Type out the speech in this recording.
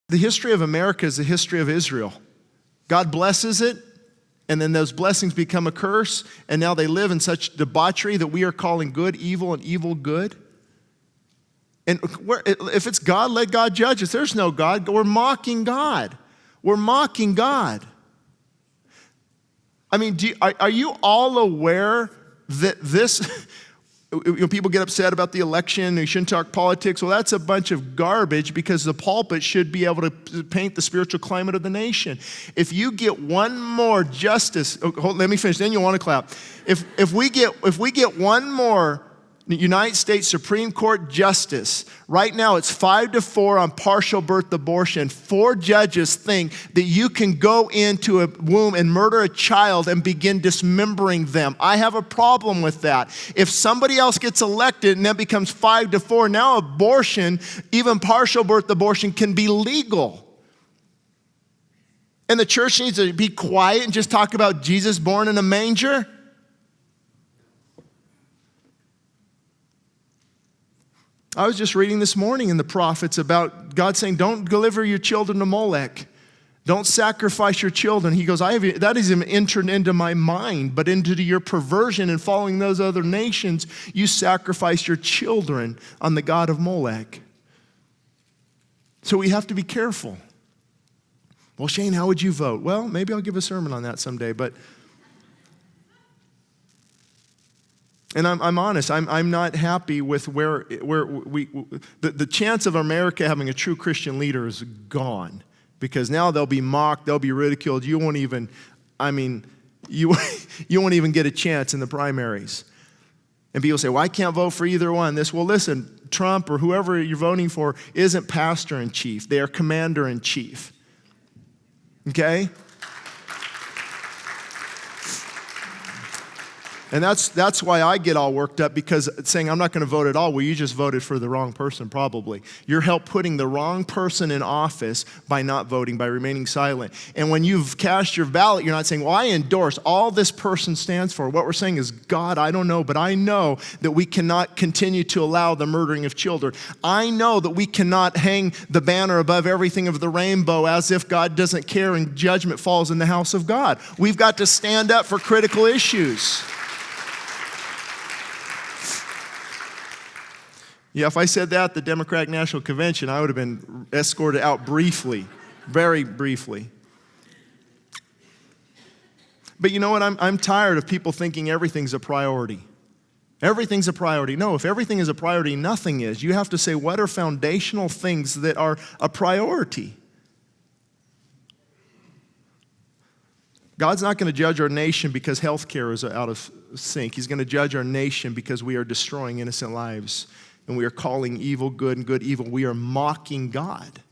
The history of America is the history of Israel. God blesses it, and then those blessings become a curse, and now they live in such debauchery that we are calling good evil and evil good. And if it's God, let God judge us. There's no God. We're mocking God. We're mocking God. I mean, are you all aware that this... People get upset about the election, you shouldn't talk politics. Well, that's a bunch of garbage because the pulpit should be able to paint the spiritual climate of the nation. If you get one more justice, let me finish, then you'll want to clap. If we get one more United States Supreme Court justice, right now it's 5-4 on partial birth abortion. 4 judges think that you can go into a womb and murder a child and begin dismembering them. I have a problem with that. If somebody else gets elected and that becomes 5-4, now abortion, even partial birth abortion, can be legal. And the church needs to be quiet and just talk about Jesus born in a manger? I was just reading this morning in the prophets about God saying, don't deliver your children to Molech. Don't sacrifice your children. He goes, that isn't entered into my mind, but into your perversion and following those other nations, you sacrifice your children on the god of Molech. So we have to be careful. Well, Shane, how would you vote? Well, maybe I'll give a sermon on that someday, but... And I'm honest, I'm not happy with where the chance of America having a true Christian leader is gone. Because now they'll be mocked, they'll be ridiculed. You won't even get a chance in the primaries. And people say, well, I can't vote for either one. Well, listen, Trump or whoever you're voting for isn't pastor-in-chief. They are commander-in-chief. Okay? And that's why I get all worked up, because saying I'm not going to vote at all, well, you just voted for the wrong person probably. You're helping putting the wrong person in office by not voting, by remaining silent. And when you've cast your ballot, you're not saying, well, I endorse all this person stands for. What we're saying is, God, I don't know, but I know that we cannot continue to allow the murdering of children. I know that we cannot hang the banner above everything of the rainbow as if God doesn't care and judgment falls in the house of God. We've got to stand up for critical issues. Yeah, if I said that at the Democratic National Convention, I would have been escorted out briefly, very briefly. But you know what? I'm tired of people thinking everything's a priority. Everything's a priority. No, if everything is a priority, nothing is. You have to say, what are foundational things that are a priority? God's not going to judge our nation because health care is out of sync. He's going to judge our nation because we are destroying innocent lives. And we are calling evil good and good evil. We are mocking God.